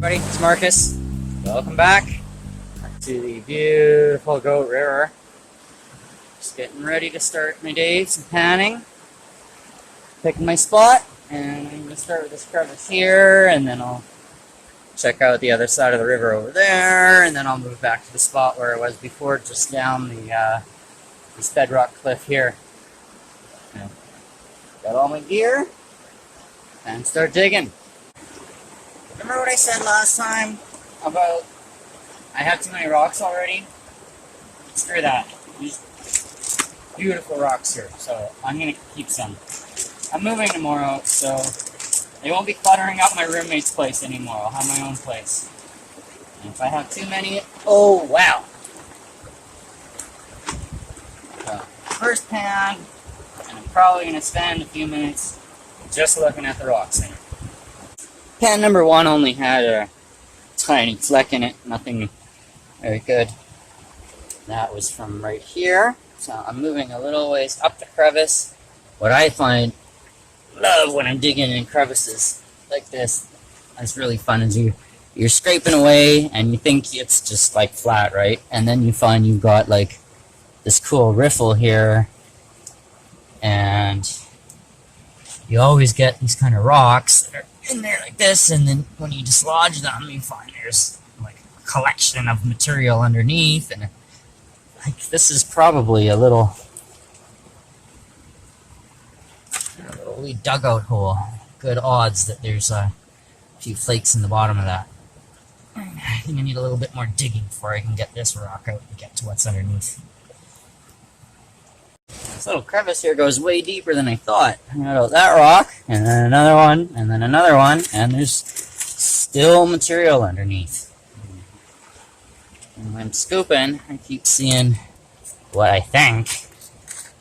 Everybody, it's Marcus. Welcome back to the beautiful Goat River. Just getting ready to start my day, some panning. Picking my spot, and I'm going to start with this crevice here, and then I'll check out the other side of the river over there, and then I'll move back to the spot where I was before, just down this bedrock cliff here. Yeah. Got all my gear, and start digging. Remember what I said last time about I have too many rocks already? Screw that. These beautiful rocks here, so I'm going to keep some. I'm moving tomorrow, so they won't be cluttering up my roommate's place anymore. I'll have my own place. And if I have too many, oh wow! So, first pan, and I'm probably going to spend a few minutes just looking at the rocks in it. Pan number one only had a tiny fleck in it, nothing very good. That was from right here. So I'm moving a little ways up the crevice. What I love when I'm digging in crevices like this, that's really fun, is you're scraping away and you think it's just like flat, right? And then you find you've got like this cool riffle here, and you always get these kind of rocks that are in there like this, and then when you dislodge them, you find there's like a collection of material underneath, and like this is probably a little wee dugout hole. Good odds that there's a few flakes in the bottom of that. I think I need a little bit more digging before I can get this rock out and get to what's underneath. This little crevice here goes way deeper than I thought. I got out that rock, and then another one, and then another one, and there's still material underneath. And when I'm scooping, I keep seeing what I think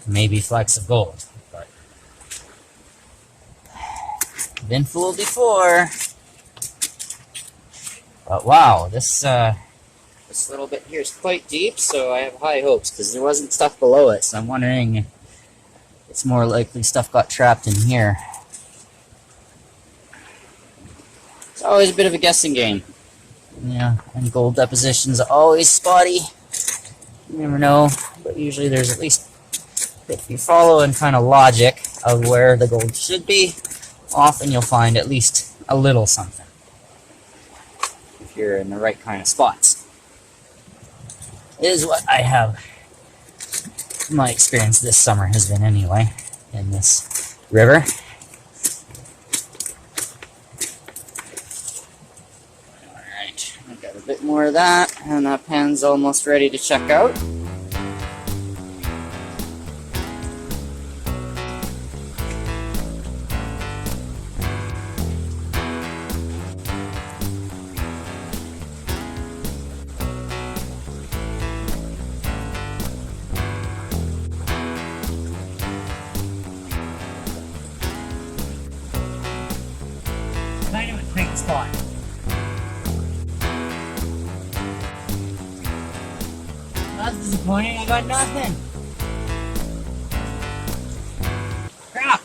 may be flecks of gold. But I've been fooled before. But wow, this little bit here is quite deep, so I have high hopes, because there wasn't stuff below it, so I'm wondering if it's more likely stuff got trapped in here. It's always a bit of a guessing game. Yeah, and gold deposition's always spotty. You never know, but usually there's at least, if you follow in kind of logic of where the gold should be, often you'll find at least a little something, if you're in the right kind of spots. Is what I have, my experience this summer has been anyway, in this river. Alright, I've got a bit more of that, and that pan's almost ready to check out. Kind of a tight spot. That's disappointing, I got nothing. Crap!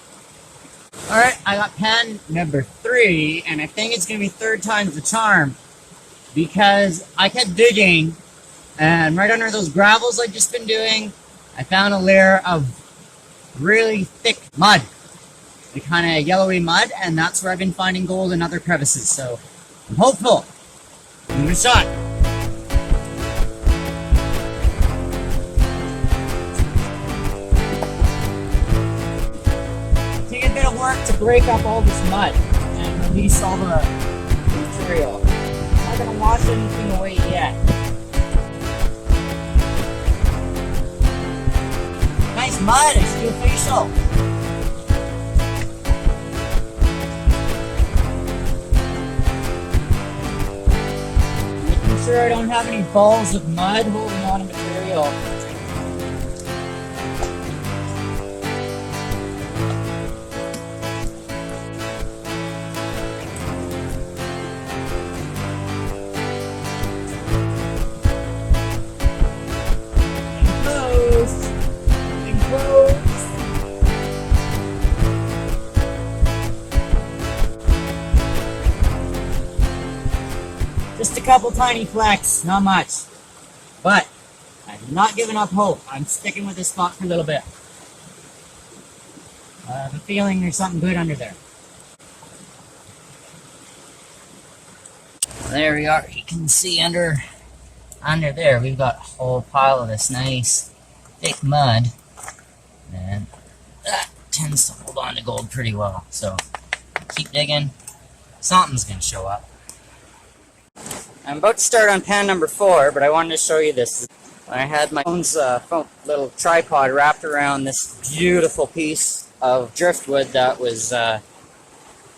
Alright, I got pan number 3, and I think it's going to be third time's the charm, because I kept digging, and right under those gravels I've just been doing, I found a layer of really thick mud. The kind of yellowy mud, and that's where I've been finding gold in other crevices, so I'm hopeful. Give it a shot. Take a bit of work to break up all this mud and release all the material. I'm not going to wash anything away yet. Nice mud, I see a facial. Sure I don't have any balls of mud holding on to material. Close. Close. couple tiny flecks, not much. But I'm not giving up hope. I'm sticking with this spot for a little bit. I have a feeling there's something good under there. There we are. You can see under there we've got a whole pile of this nice thick mud, and that tends to hold on to gold pretty well. So keep digging. Something's gonna show up. I'm about to start on pan number 4, but I wanted to show you this. I had my phone's little tripod wrapped around this beautiful piece of driftwood that was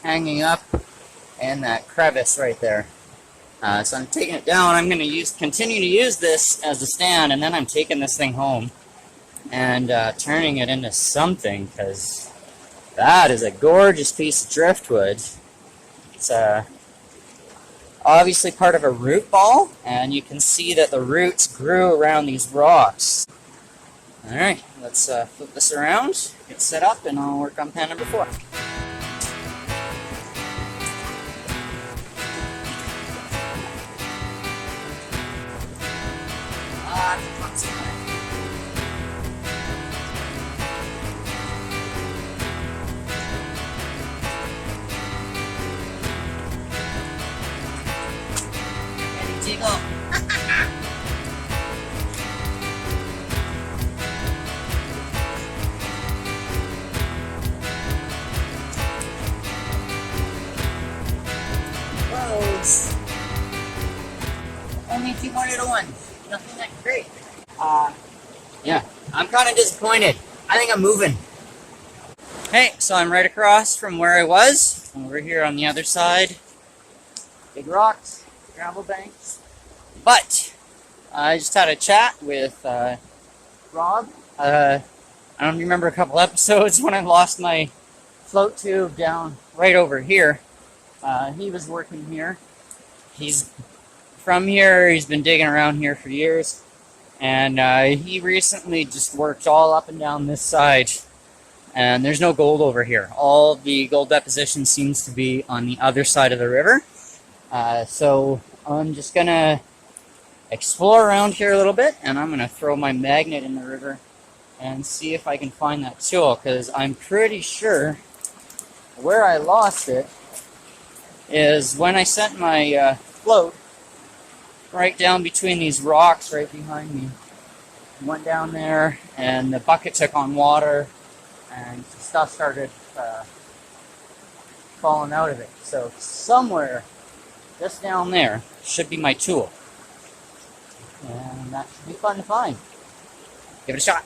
hanging up in that crevice right there. So I'm taking it down. I'm going to continue to use this as a stand, and then I'm taking this thing home and turning it into something, because that is a gorgeous piece of driftwood. It's obviously part of a root ball, and you can see that the roots grew around these rocks. Alright, let's flip this around, get set up, and I'll work on pan number 4. Jiggle. Close. Only 2 more to 1. Nothing that great. Yeah, I'm kind of disappointed. I think I'm moving. Hey, so I'm right across from where I was. Over here on the other side. Big rocks, gravel banks. But I just had a chat with Rob. I don't remember a couple episodes when I lost my float tube down right over here. He was working here. He's from here. He's been digging around here for years. And he recently just worked all up and down this side. And there's no gold over here. All the gold deposition seems to be on the other side of the river. So I'm just going to explore around here a little bit, and I'm going to throw my magnet in the river and see if I can find that tool, because I'm pretty sure where I lost it is when I sent my float right down between these rocks right behind me. Went down there, and the bucket took on water, and stuff started falling out of it. So somewhere just down there should be my tool. And that should be fun to find. Give it a shot.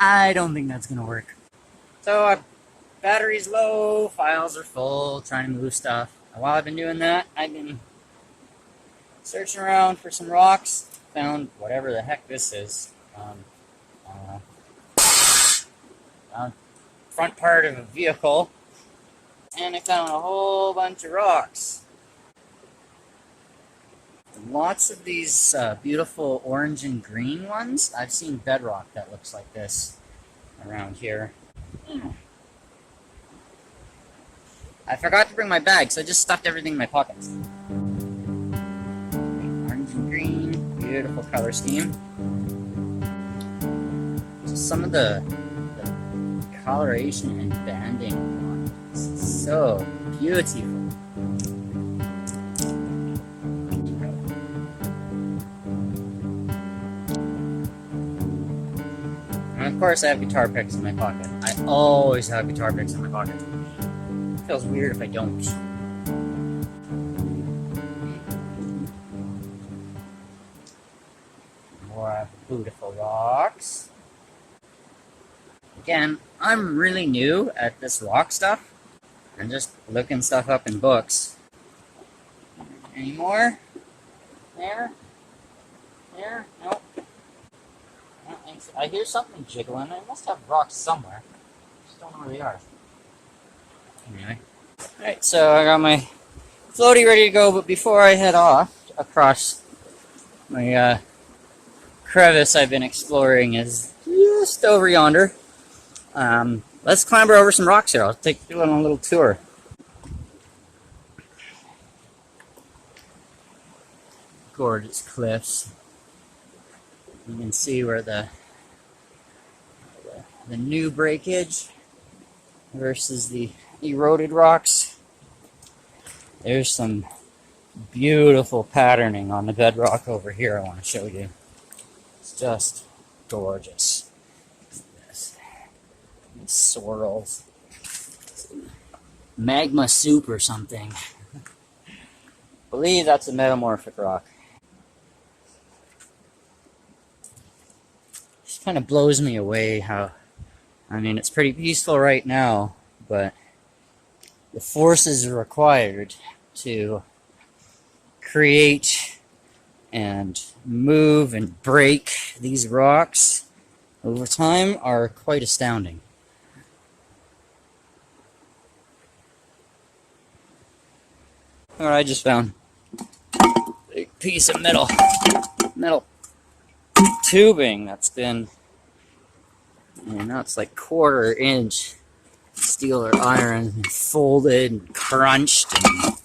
I don't think that's gonna work. So battery's low, files are full, trying to move stuff. And while I've been doing that, I've been searching around for some rocks. Found whatever the heck this is. Found front part of a vehicle. And I found a whole bunch of rocks. Lots of these beautiful orange and green ones. I've seen bedrock that looks like this around here. I forgot to bring my bag, so I just stuffed everything in my pockets. Orange and green, beautiful color scheme. Just some of the coloration and banding on this. So beautiful. And of course I have guitar picks in my pocket. I always have guitar picks in my pocket. It feels weird if I don't. More beautiful rocks. Again, I'm really new at this rock stuff. I'm just looking stuff up in books. Any more? There? There? Nope. I don't think so. I hear something jiggling. I must have rocks somewhere. Just don't know where they are. Anyway. Alright, so I got my floaty ready to go, but before I head off across my crevice I've been exploring is just over yonder. Let's clamber over some rocks here. I'll take you on a little tour. Gorgeous cliffs. You can see where the new breakage versus the eroded rocks. There's some beautiful patterning on the bedrock over here I want to show you. It's just gorgeous. These swirls. Magma soup or something. I believe that's a metamorphic rock. Just kind of blows me away how, I mean, it's pretty peaceful right now, but the forces required to create and move and break these rocks over time are quite astounding. What I just found, big piece of metal tubing that's been, and now it's like 1/4 inch steel or iron, and folded and crunched and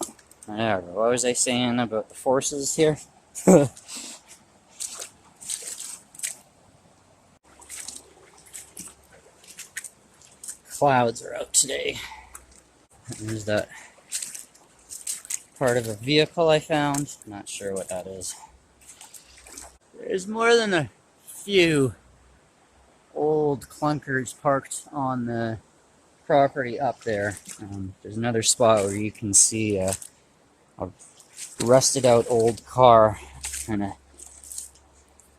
whatever. What was I saying about the forces here? Clouds are out today. There's that part of a vehicle I found. Not sure what that is. There's more than a few old clunkers parked on the property up there. There's another spot where you can see a rusted out old car kind of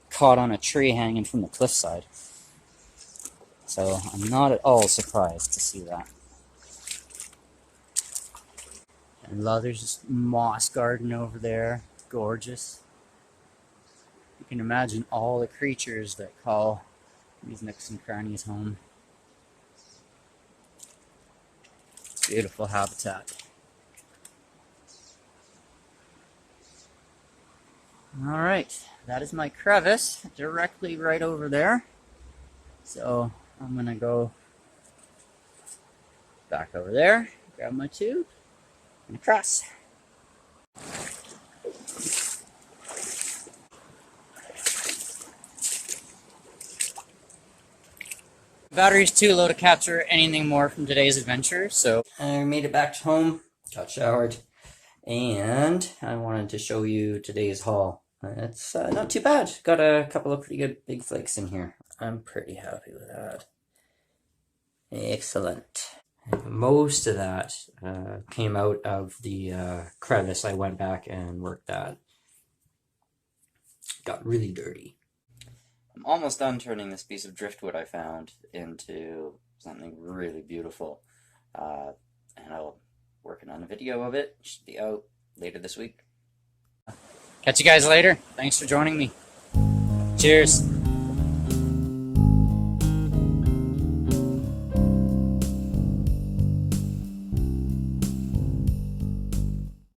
caught on a tree hanging from the cliffside. So I'm not at all surprised to see that. And there's this moss garden over there. Gorgeous. You can imagine all the creatures that call these nooks and crannies home. Beautiful habitat. Alright, that is my crevice directly right over there. So I'm going to go back over there, grab my tube, and across. Battery's too low to capture anything more from today's adventure, so I made it back home, got showered, and I wanted to show you today's haul. It's not too bad. Got a couple of pretty good big flakes in here. I'm pretty happy with that. Excellent. Most of that came out of the crevice I went back and worked at. Got really dirty. I'm almost done turning this piece of driftwood I found into something really beautiful. And I'll working on a video of it. It should be out later this week. Catch you guys later. Thanks for joining me. Cheers.